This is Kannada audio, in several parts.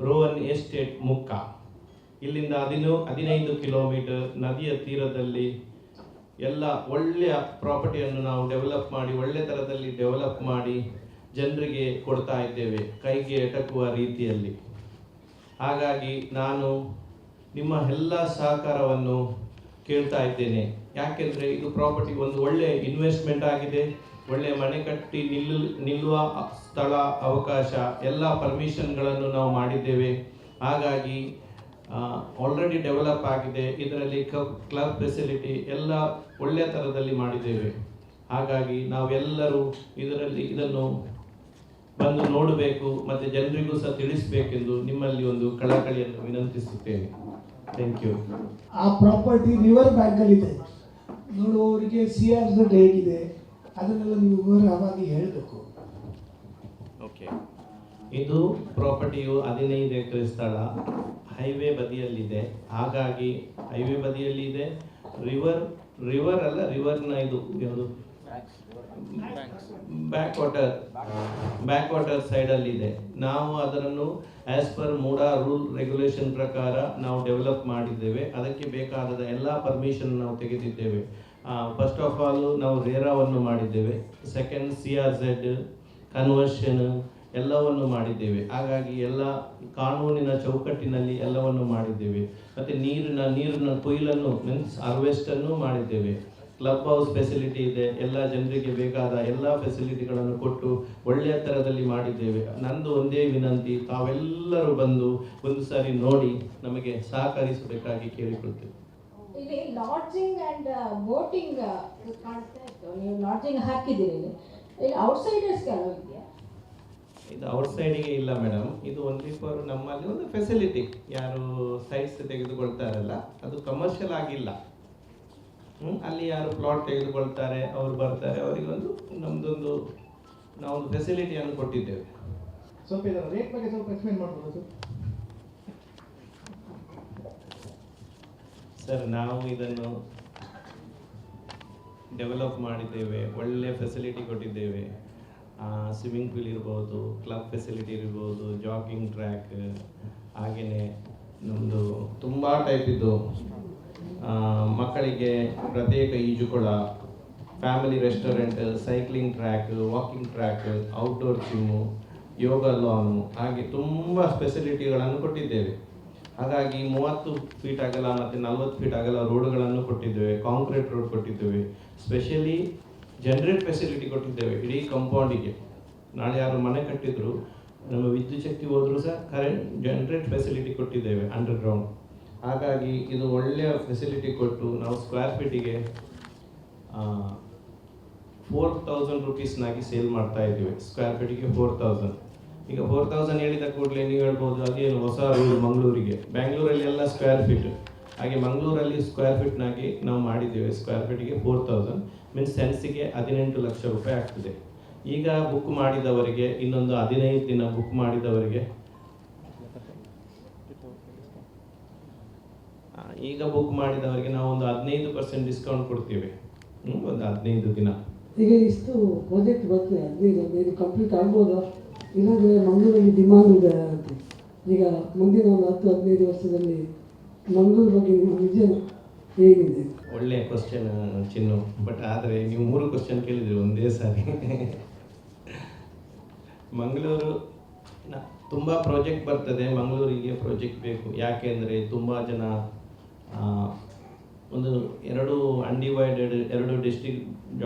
ರೋಹನ್ ಎಸ್ಟೇಟ್ ಮುಕ್ಕ. ಇಲ್ಲಿಂದ 15 ಕಿಲೋಮೀಟರ್ ನದಿಯ ತೀರದಲ್ಲಿ ಎಲ್ಲ ಒಳ್ಳೆಯ ಪ್ರಾಪರ್ಟಿಯನ್ನು ನಾವು ಡೆವಲಪ್ ಮಾಡಿ ಒಳ್ಳೆ ಥರದಲ್ಲಿ ಡೆವಲಪ್ ಮಾಡಿ ಜನರಿಗೆ ಕೊಡ್ತಾ ಇದ್ದೇವೆ, ಕೈಗೆ ಎಟಕುವ ರೀತಿಯಲ್ಲಿ. ಹಾಗಾಗಿ ನಾನು ನಿಮ್ಮ ಎಲ್ಲ ಸಹಕಾರವನ್ನು ಕೇಳ್ತಾ ಇದ್ದೇನೆ. ಯಾಕೆಂದರೆ ಇದು ಪ್ರಾಪರ್ಟಿ ಒಂದು ಒಳ್ಳೆಯ ಇನ್ವೆಸ್ಟ್ಮೆಂಟ್ ಆಗಿದೆ. ಒಳ್ಳೆಯ ಮನೆ ಕಟ್ಟಿ ನಿಲ್ಲುವ ಸ್ಥಳ, ಅವಕಾಶ, ಎಲ್ಲ ಪರ್ಮಿಷನ್ಗಳನ್ನು ನಾವು ಮಾಡಿದ್ದೇವೆ. ಹಾಗಾಗಿ ಆಲ್ರೆಡಿ ಡೆವಲಪ್ ಆಗಿದೆ. ಇದರಲ್ಲಿ ಕ್ಲಬ್ ಫೆಸಿಲಿಟಿ ಎಲ್ಲ ಒಳ್ಳೆಯ ಥರದಲ್ಲಿ ಮಾಡಿದ್ದೇವೆ. ಹಾಗಾಗಿ ನಾವೆಲ್ಲರೂ ಇದನ್ನು ಬಂದು ನೋಡಬೇಕು ಮತ್ತು ಜನರಿಗೂ ಸಹ ತಿಳಿಸಬೇಕೆಂದು ನಿಮ್ಮಲ್ಲಿ ಒಂದು ಕಳಕಳಿಯನ್ನು ವಿನಂತಿಸುತ್ತೇನೆ. Thank you. ಆ ಪ್ರಾಪರ್ಟಿ ರಿವರ್ ಬ್ಯಾಂಕಲ್ಲಿದೆ. ನೋಡುವವರಿಗೆ CRZ ಹೇಗಿದೆ ಅದನ್ನೆಲ್ಲ ನೀವು ವಿವರವಾಗಿ ಹೇಳಬೇಕು. ಓಕೆ, ಇದು ಪ್ರಾಪರ್ಟಿಯು 15 ಎಕರೆ ಸ್ಥಳ ಹೈವೇ ಬದಿಯಲ್ಲಿದೆ. ಹಾಗಾಗಿ ಹೈವೇ ಬದಿಯಲ್ಲಿ ಇದೆ. ರಿವರ್ ಅಲ್ಲ, ರಿವರ್ನ ಇದು ಯಾವುದು ಬ್ಯಾಕ್ ವಾಟರ್ ಸೈಡಲ್ಲಿದೆ. ನಾವು ಅದನ್ನು as per MUDA rule regulation ಪ್ರಕಾರ ನಾವು ಡೆವಲಪ್ ಮಾಡಿದ್ದೇವೆ. ಅದಕ್ಕೆ ಬೇಕಾದ ಎಲ್ಲ ಪರ್ಮಿಷನ್ ನಾವು ತೆಗೆದಿದ್ದೇವೆ. ಫಸ್ಟ್ ಆಫ್ ಆಲ್ ನಾವು ರೇರಾವನ್ನು ಮಾಡಿದ್ದೇವೆ. ಸೆಕೆಂಡ್ CRZ ಕನ್ವರ್ಷನ್ ಎಲ್ಲವನ್ನು ಮಾಡಿದ್ದೇವೆ. ಹಾಗಾಗಿ ಎಲ್ಲ ಕಾನೂನಿನ ಚೌಕಟ್ಟಿನಲ್ಲಿ ಎಲ್ಲವನ್ನು ಮಾಡಿದ್ದೇವೆ. ಮತ್ತು ನೀರಿನ ಕೊಯ್ಲನ್ನು ಮೀನ್ಸ್ ಹಾರ್ವೆಸ್ಟನ್ನು ಮಾಡಿದ್ದೇವೆ. ಕ್ಲಬ್ ಹೌಸ್ ಫೆಸಿಲಿಟಿ ಇದೆ. ಎಲ್ಲ ಜನರಿಗೆ ಬೇಕಾದ ಎಲ್ಲ ಫೆಸಿಲಿಟಿಗಳನ್ನು ಕೊಟ್ಟು ಒಳ್ಳೆಯ ಥರದಲ್ಲಿ ಮಾಡಿದ್ದೇವೆ. ನಂದು ಒಂದೇ ವಿನಂತಿ, ತಾವೆಲ್ಲರೂ ಬಂದು ಒಂದು ಸಾರಿ ನೋಡಿ ನಮಗೆ ಸಹಕರಿಸಬೇಕಾಗಿ ಕೇಳಿಕೊಳ್ತೇವೆ. ಇಲ್ಲಿ ಲಾಡ್ಜಿಂಗ್ ಆ್ಯಂಡ್ ಬೋಟಿಂಗ್ ಕಾಣ್ತಾ ಇತ್ತು. ನೀವು ಲಾಡ್ಜಿಂಗ್ ಹಾಕಿದ್ದೀರಿ ಇಲ್ಲಿ ಔಟ್ಸೈಡರ್ಸ್ಗೆ ಅಲೋ ಇದೆಯಾ? ಇದು ಔಟ್ಸೈಡಿಗೆ ಇಲ್ಲ ಮೇಡಮ್. ಇದು ಓನ್ಲಿ ಫಾರ್ ನಮ್ಮಲ್ಲಿ ಒಂದು ಫೆಸಿಲಿಟಿ. ಯಾರು ಸೈಟ್ಸ್ ತೆಗೆದುಕೊಳ್ತಾರಲ್ಲ ಅದು ಕಮರ್ಷಿಯಲ್ ಆಗಿಲ್ಲ. ಅಲ್ಲಿ ಯಾರು ಪ್ಲಾಟ್ ತೆಗೆದುಕೊಳ್ತಾರೆ ಅವರು ಬರ್ತಾರೆ, ಅವರಿಗೊಂದು ನಮ್ಮದೊಂದು ನಾವೊಂದು ಫೆಸಿಲಿಟಿಯನ್ನು ಕೊಟ್ಟಿದ್ದೇವೆ. ಸ್ವಲ್ಪ ಇದರ ರೇಟ್ ಬಗ್ಗೆ ಸ್ವಲ್ಪ ಎಕ್ಸ್ಪ್ಲೇನ್ ಮಾಡ್ಬೋದು ಸರ್? ನಾವು ಇದನ್ನು ಡೆವಲಪ್ ಮಾಡಿದ್ದೇವೆ, ಒಳ್ಳೆ ಫೆಸಿಲಿಟಿ ಕೊಟ್ಟಿದ್ದೇವೆ. ಸ್ವಿಮ್ಮಿಂಗ್ ಪೂಲ್ ಇರ್ಬೋದು, ಕ್ಲಬ್ ಫೆಸಿಲಿಟಿ ಇರ್ಬೋದು, ಜಾಗಿಂಗ್ ಟ್ರ್ಯಾಕ್, ಹಾಗೆಯೇ ನಮ್ಮದು ತುಂಬ ಟೈಪ್ ಇದ್ದು ಮಕ್ಕಳಿಗೆ ಪ್ರತ್ಯೇಕ ಈಜುಕೊಳ, family restaurant, cycling track, walking track, outdoor gym, yoga lawn, ಹಾಗೆ ತುಂಬ ಫೆಸಿಲಿಟಿಗಳನ್ನು ಕೊಟ್ಟಿದ್ದೇವೆ. ಹಾಗಾಗಿ 30 ಫೀಟ್ ಅಗಲ ಮತ್ತು 40 ಫೀಟ್ ಅಗಲ ರೋಡ್ಗಳನ್ನು ಕೊಟ್ಟಿದ್ದೇವೆ. ಕಾಂಕ್ರೀಟ್ ರೋಡ್ ಕೊಟ್ಟಿದ್ದೇವೆ. ಸ್ಪೆಷಲಿ ಜನರೇಟ್ ಫೆಸಿಲಿಟಿ ಕೊಟ್ಟಿದ್ದೇವೆ ಇಡೀ ಕಾಂಪೌಂಡಿಗೆ. ನಾಳೆ ಯಾರು ಮನೆ ಕಟ್ಟಿದ್ರು, ನಮ್ಮ ವಿದ್ಯುತ್ ಶಕ್ತಿ ಹೋದರೂ ಸಹ ಕರೆಂಟ್ ಜನರೇಟ್ ಫೆಸಿಲಿಟಿ ಕೊಟ್ಟಿದ್ದೇವೆ ಅಂಡರ್ಗ್ರೌಂಡ್. ಹಾಗಾಗಿ ಇದು ಒಳ್ಳೆಯ ಫೆಸಿಲಿಟಿ ಕೊಟ್ಟು ನಾವು ಸ್ಕ್ವೇರ್ ಫೀಟಿಗೆ 4000 ರುಪೀಸ್ನಾಗಿ ಸೇಲ್ ಮಾಡ್ತಾ ಇದ್ದೀವಿ. ಸ್ಕ್ವೇರ್ ಫೀಟಿಗೆ 4000. ಈಗ 4000 ಹೇಳಿದ ಕೂಡಲೇ ನೀವು ಹೇಳ್ಬೋದು ಅದೇನು ಹೊಸ ರೂಲ್ ಮಂಗಳೂರಿಗೆ. ಬ್ಯಾಂಗ್ಳೂರಲ್ಲಿ ಎಲ್ಲ ಸ್ಕ್ವೇರ್ ಫೀಟ್, ಹಾಗೆ ಮಂಗಳೂರಲ್ಲಿ ಸ್ಕ್ವೇರ್ ಫೀಟ್ನಾಗಿ ನಾವು ಮಾಡಿದ್ದೇವೆ. ಸ್ಕ್ವೇರ್ ಫೀಟಿಗೆ 4000 ಮೀನ್ಸ್ ಸೆನ್ಸಿಗೆ 18 ಲಕ್ಷ ರೂಪಾಯಿ ಆಗ್ತದೆ. ಈಗ ಬುಕ್ ಮಾಡಿದವರಿಗೆ ಇನ್ನೊಂದು 15 ದಿನ ಬುಕ್ ಮಾಡಿದವರಿಗೆ ನಾವು ಒಂದು 15% ಡಿಸ್ಕೌಂಟ್ ಕೊಡ್ತೀವಿ. ಒಂದು 15 ದಿನ. ಈಗ ಇಷ್ಟು ಪ್ರಾಜೆಕ್ಟ್ ಬರ್ತದೆ, 15 ಕಂಪ್ಲೀಟ್ ಆಗ್ಬೋದಾ? ಇಲ್ಲಾಂದರೆ ಮಂಗಳೂರಲ್ಲಿ ಡಿಮಾಂಡ್ ಇದೆ ಅಂತ. ಈಗ ಮುಂದಿನ ಒಂದು 10-15 ವರ್ಷದಲ್ಲಿ ಮಂಗಳೂರು ಬಗ್ಗೆ ನಿಮ್ಮ ವಿಷನ್ ಏನಿದೆ? ಒಳ್ಳೆಯ ಕ್ವಶನ್ ಚಿನ್ನು. ಬಟ್ ಆದರೆ ನೀವು 3 ಕ್ವಶನ್ ಕೇಳಿದ್ರಿ ಒಂದೇ ಸಾರಿ. ಮಂಗಳೂರು ತುಂಬ ಪ್ರಾಜೆಕ್ಟ್ ಬರ್ತದೆ. ಮಂಗಳೂರಿಗೆ ಪ್ರಾಜೆಕ್ಟ್ ಬೇಕು. ಯಾಕೆಂದರೆ ತುಂಬ ಜನ ಒಂದು 2 ಅನ್ಡಿವೈಡೆಡ್ 2 ಡಿಸ್ಟ್ರಿಕ್ಟ್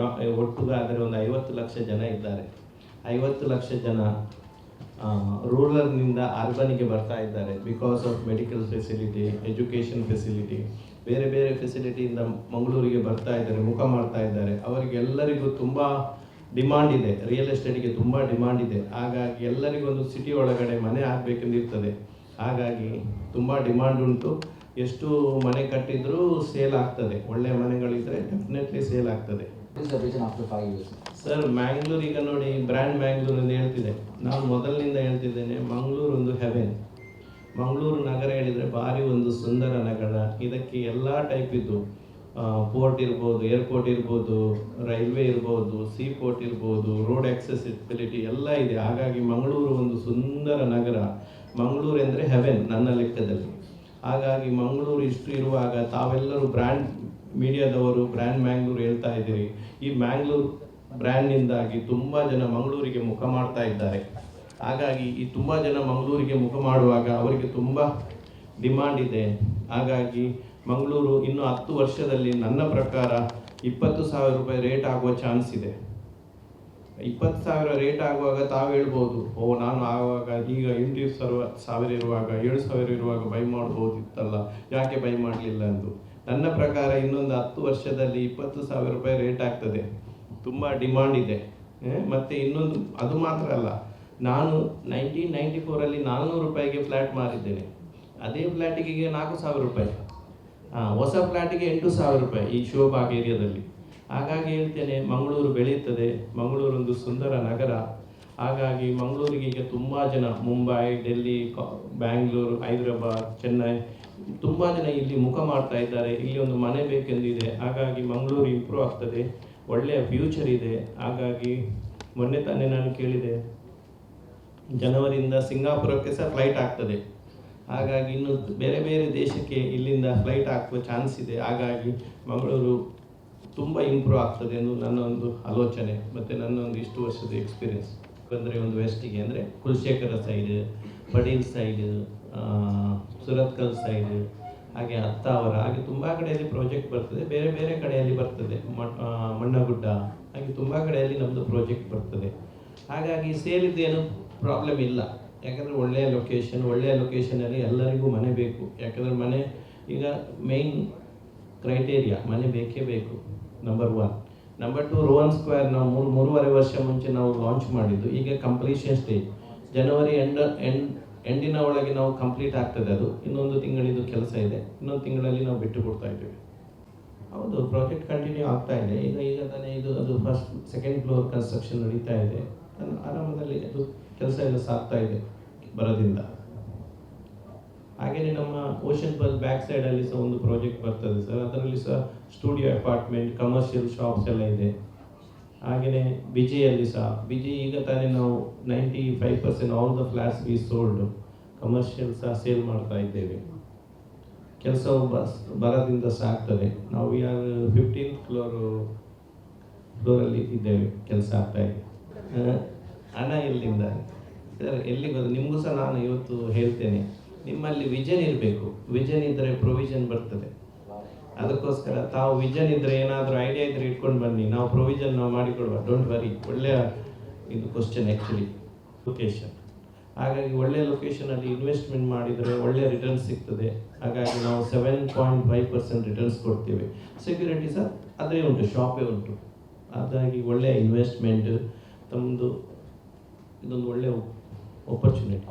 ಒಟ್ಟುಗಾದರೆ ಒಂದು 50 ಲಕ್ಷ ಜನ ಇದ್ದಾರೆ. 50 ಲಕ್ಷ ಜನ ರೂರಲ್ನಿಂದ ಅರ್ಬನಿಗೆ ಬರ್ತಾ ಇದ್ದಾರೆ. Because of medical facility, education facility, ಬೇರೆ ಬೇರೆ ಫೆಸಿಲಿಟಿಯಿಂದ ಮಂಗಳೂರಿಗೆ ಬರ್ತಾ ಇದ್ದಾರೆ, ಮುಖ ಮಾಡ್ತಾ ಇದ್ದಾರೆ. ಅವರಿಗೆಲ್ಲರಿಗೂ ತುಂಬ ಡಿಮಾಂಡ್ ಇದೆ. ರಿಯಲ್ ಎಸ್ಟೇಟಿಗೆ ತುಂಬ ಡಿಮಾಂಡ್ ಇದೆ. ಹಾಗಾಗಿ ಎಲ್ಲರಿಗೂ ಒಂದು ಸಿಟಿ ಒಳಗಡೆ ಮನೆ ಆಗಬೇಕೆಂದಿರ್ತದೆ. ಹಾಗಾಗಿ ತುಂಬ ಡಿಮಾಂಡ್ ಉಂಟು. ಎಷ್ಟು ಮನೆ ಕಟ್ಟಿದರೂ ಸೇಲ್ ಆಗ್ತದೆ. ಒಳ್ಳೆಯ ಮನೆಗಳಿದ್ದರೆ ಡೆಫಿನೆಟ್ಲಿ ಸೇಲ್ ಆಗ್ತದೆ. ಸರ್, ಮ್ಯಾಂಗ್ಳೂರ್ ಈಗ ನೋಡಿ, ಬ್ರ್ಯಾಂಡ್ ಮ್ಯಾಂಗ್ಳೂರ್ ಅಂತ ಹೇಳ್ತಿದೆ. ನಾನು ಮೊದಲಿನಿಂದ ಹೇಳ್ತಿದ್ದೇನೆ, ಮಂಗಳೂರು ಒಂದು ಹೆವೆನ್. ಮಂಗಳೂರು ನಗರ ಹೇಳಿದರೆ ಭಾರಿ ಒಂದು ಸುಂದರ ನಗರ. ಇದಕ್ಕೆ ಎಲ್ಲ ಟೈಪ್ ಇದ್ದು ಪೋರ್ಟ್ ಇರ್ಬೋದು, ಏರ್ಪೋರ್ಟ್ ಇರ್ಬೋದು, ರೈಲ್ವೆ ಇರ್ಬೋದು, ಸೀ ಪೋರ್ಟ್ ಇರ್ಬೋದು, ರೋಡ್ ಆಕ್ಸೆಸಿಬಿಲಿಟಿ ಎಲ್ಲ ಇದೆ. ಹಾಗಾಗಿ ಮಂಗಳೂರು ಒಂದು ಸುಂದರ ನಗರ. ಮಂಗಳೂರು ಅಂದರೆ ಹೆವೆನ್ ನನ್ನ ಲೆಕ್ಕದಲ್ಲಿ. ಹಾಗಾಗಿ ಮಂಗಳೂರು ಇಷ್ಟು ಇರುವಾಗ ತಾವೆಲ್ಲರೂ ಬ್ರ್ಯಾಂಡ್ ಮೀಡಿಯಾದವರು ಬ್ರ್ಯಾಂಡ್ ಮ್ಯಾಂಗ್ಳೂರು ಹೇಳ್ತಾ ಇದ್ದೀರಿ. ಈ ಮ್ಯಾಂಗ್ಳೂರು ಬ್ರ್ಯಾಂಡ್ನಿಂದಾಗಿ ತುಂಬ ಜನ ಮಂಗಳೂರಿಗೆ ಮುಖ ಮಾಡ್ತಾ ಇದ್ದಾರೆ. ಹಾಗಾಗಿ ಈ ತುಂಬ ಜನ ಮಂಗಳೂರಿಗೆ ಮುಖ ಮಾಡುವಾಗ ಅವರಿಗೆ ತುಂಬ ಡಿಮಾಂಡ್ ಇದೆ. ಹಾಗಾಗಿ ಮಂಗಳೂರು ಇನ್ನು 10 ವರ್ಷದಲ್ಲಿ ನನ್ನ ಪ್ರಕಾರ 20,000 ರೂಪಾಯಿ ರೇಟ್ ಆಗುವ ಚಾನ್ಸ್ ಇದೆ. 20,000 ರೇಟ್ ಆಗುವಾಗ ತಾವು ಹೇಳ್ಬೋದು, ನಾನು ಆವಾಗ ಈಗ 8,000 ಇರುವಾಗ 7,000 ಇರುವಾಗ ಬೈ ಮಾಡ್ಬೋದಿತ್ತಲ್ಲ, ಯಾಕೆ ಬೈ ಮಾಡಲಿಲ್ಲ ಎಂದು. ನನ್ನ ಪ್ರಕಾರ ಇನ್ನೊಂದು 10 ವರ್ಷದಲ್ಲಿ 20,000 ರೂಪಾಯಿ ರೇಟ್ ಆಗ್ತದೆ. ತುಂಬ ಡಿಮಾಂಡ್ ಇದೆ. ಮತ್ತು ಇನ್ನೊಂದು ಅದು ಮಾತ್ರ ಅಲ್ಲ, ನಾನು 1994 400 ರೂಪಾಯಿಗೆ ಫ್ಲ್ಯಾಟ್ ಮಾರಿದ್ದೇನೆ. ಅದೇ ಫ್ಲ್ಯಾಟಿಗೆ 4,000 ರೂಪಾಯಿ, ಹೊಸ ಫ್ಲ್ಯಾಟಿಗೆ 8,000 ರೂಪಾಯಿ ಈ ಶಿವಬಾಗ್ ಏರಿಯಾದಲ್ಲಿ. ಹಾಗಾಗಿ ಹೇಳ್ತೇನೆ, ಮಂಗಳೂರು ಬೆಳೆಯುತ್ತದೆ. ಮಂಗಳೂರು ಒಂದು ಸುಂದರ ನಗರ. ಹಾಗಾಗಿ ಮಂಗಳೂರಿಗೆ ಈಗ ತುಂಬ ಜನ ಮುಂಬೈ, ಡೆಲ್ಲಿ, ಬ್ಯಾಂಗ್ಳೂರು, ಹೈದರಾಬಾದ್, ಚೆನ್ನೈ ತುಂಬ ಜನ ಇಲ್ಲಿ ಮುಖ ಮಾಡ್ತಾ ಇದ್ದಾರೆ. ಇಲ್ಲಿ ಒಂದು ಮನೆ ಬೇಕೆಂದಿದೆ. ಹಾಗಾಗಿ ಮಂಗಳೂರು ಇಂಪ್ರೂವ್ ಆಗ್ತದೆ, ಒಳ್ಳೆಯ ಫ್ಯೂಚರ್ ಇದೆ. ಹಾಗಾಗಿ ಮೊನ್ನೆ ತಾನೇ ನಾನು ಕೇಳಿದೆ, ಜನವರಿಯಿಂದ ಸಿಂಗಾಪುರಕ್ಕೆ ಸಹ ಫ್ಲೈಟ್ ಆಗ್ತದೆ. ಹಾಗಾಗಿ ಇನ್ನು ಬೇರೆ ಬೇರೆ ದೇಶಕ್ಕೆ ಇಲ್ಲಿಂದ ಫ್ಲೈಟ್ ಹಾಕುವ ಚಾನ್ಸ್ ಇದೆ. ಹಾಗಾಗಿ ಮಂಗಳೂರು ತುಂಬ ಇಂಪ್ರೂವ್ ಆಗ್ತದೆ ಎಂದು ನನ್ನ ಒಂದು ಆಲೋಚನೆ ಮತ್ತು ನನ್ನ ಒಂದು ಇಷ್ಟು ವರ್ಷದ ಎಕ್ಸ್ಪೀರಿಯನ್ಸ್. ಅಂದರೆ ಒಂದು ವೆಸ್ಟಿಗೆ ಅಂದರೆ Kulashekara side, Padil side, Surathkal side, ಹಾಗೆ ಹತ್ತಾವರ, ಹಾಗೆ ತುಂಬ ಕಡೆಯಲ್ಲಿ ಪ್ರಾಜೆಕ್ಟ್ ಬರ್ತದೆ. ಬೇರೆ ಬೇರೆ ಕಡೆಯಲ್ಲಿ ಬರ್ತದೆ, ಮಣ್ಣಗುಡ್ಡ, ಹಾಗೆ ತುಂಬ ಕಡೆಯಲ್ಲಿ ನಮ್ಮದು ಪ್ರಾಜೆಕ್ಟ್ ಬರ್ತದೆ. ಹಾಗಾಗಿ ಸೇಲಿದ್ದೇನು ಪ್ರಾಬ್ಲಮ್ ಇಲ್ಲ. ಯಾಕಂದರೆ ಒಳ್ಳೆಯ ಲೊಕೇಶನಲ್ಲಿ ಎಲ್ಲರಿಗೂ ಮನೆ ಬೇಕು. ಯಾಕಂದರೆ ಮನೆ ಈಗ ಮೇಯ್ನ್ ಕ್ರೈಟೇರಿಯಾ ಮನೆ ಬೇಕೇ ಬೇಕು, ನಂಬರ್ 1. ನಂಬರ್ 2, ರೋಹನ್ ಸ್ಕ್ವೇರ್ ನಾವು 3.5 ವರ್ಷ ಮುಂಚೆ ನಾವು ಲಾಂಚ್ ಮಾಡಿದ್ದು. ಈಗ ಕಂಪ್ಲೀಷನ್ ಸ್ಟೇಜ್, ಜನವರಿ ಎಂಡಿನ ಒಳಗೆ ನಾವು ಕಂಪ್ಲೀಟ್ ಆಗ್ತದೆ. ಅದು ಇನ್ನೊಂದು ತಿಂಗಳಿದು ಕೆಲಸ ಇದೆ. ಇನ್ನೊಂದು ತಿಂಗಳಲ್ಲಿ ನಾವು ಬಿಟ್ಟು ಕೊಡ್ತಾ ಇದ್ದೇವೆ. ಹೌದು, ಪ್ರಾಜೆಕ್ಟ್ ಕಂಟಿನ್ಯೂ ಆಗ್ತಾ ಇದೆ. ಈಗ ತಾನೇ ಅದು ಫಸ್ಟ್ ಸೆಕೆಂಡ್ ಫ್ಲೋರ್ ಕನ್ಸ್ಟ್ರಕ್ಷನ್ ನಡೀತಾ ಇದೆ. ಆರಾಮದಲ್ಲಿ ಅದು ಕೆಲಸ ಎಲ್ಲ ಸಾಗ್ತಾ ಇದೆ ಬರದಿಂದ. ಹಾಗೆಯೇ ನಮ್ಮ ಓಷನ್ ಪಲ್ ಬ್ಯಾಕ್ ಸೈಡಲ್ಲಿ ಸಹ ಒಂದು ಪ್ರಾಜೆಕ್ಟ್ ಬರ್ತದೆ ಸರ್. ಅದರಲ್ಲಿ ಸಹ ಸ್ಟುಡಿಯೋ ಅಪಾರ್ಟ್ಮೆಂಟ್, ಕಮರ್ಷಿಯಲ್ ಶಾಪ್ಸ್ ಎಲ್ಲ ಇದೆ. ಹಾಗೆಯೇ ಬಿಜಿಯಲ್ಲಿ ಸಹ ಈಗ ತಾನೇ ನಾವು 95% all the flats we sold. Commercial ಸಹ ಸೇಲ್ ಮಾಡ್ತಾ ಇದ್ದೇವೆ. ಕೆಲಸವು ಬರದಿಂದ ಸಹ ಆಗ್ತದೆ. ನಾವು 15th ಫ್ಲೋರಲ್ಲಿ ಇದ್ದೇವೆ, ಕೆಲಸ ಆಗ್ತಾ ಇದೆ. ಹಣ ಎಲ್ಲಿಂದ ಸರ್, ಎಲ್ಲಿಗೆ ನಿಮಗೂ ಸಹ ನಾನು ಇವತ್ತು ಹೇಳ್ತೇನೆ, ನಿಮ್ಮಲ್ಲಿ ವಿಷನ್ ಇರಬೇಕು. ವಿಷನ್ ಇದ್ದರೆ ಪ್ರೊವಿಷನ್ ಬರ್ತದೆ. ಅದಕ್ಕೋಸ್ಕರ ತಾವು ವಿಷನ್ ಇದ್ದರೆ, ಏನಾದರೂ ಐಡಿಯಾ ಇದ್ದರೆ ಇಟ್ಕೊಂಡು ಬನ್ನಿ, ನಾವು ಪ್ರೊವಿಷನ್ ನಾವು ಮಾಡಿಕೊಡುವ. Don't worry. ಒಳ್ಳೆಯ ಇದು ಕ್ವಶನ್ ಆ್ಯಕ್ಚುಲಿ, ಲೊಕೇಶನ್. ಹಾಗಾಗಿ ಒಳ್ಳೆಯ ಲೊಕೇಶನಲ್ಲಿ ಇನ್ವೆಸ್ಟ್ಮೆಂಟ್ ಮಾಡಿದರೆ ಒಳ್ಳೆಯ ರಿಟರ್ನ್ಸ್ ಸಿಗ್ತದೆ. ಹಾಗಾಗಿ ನಾವು 7.5% ರಿಟರ್ನ್ಸ್ ಕೊಡ್ತೇವೆ. ಸೆಕ್ಯೂರಿಟಿ ಸಹ ಅದೇ ಉಂಟು, ಶಾಪೇ ಉಂಟು. ಹಾಗಾಗಿ ಒಳ್ಳೆಯ ಇನ್ವೆಸ್ಟ್ಮೆಂಟ್ ತಮ್ಮದು, ಇದೊಂದು ಒಳ್ಳೆಯ ಆಪರ್ಚುನಿಟಿ.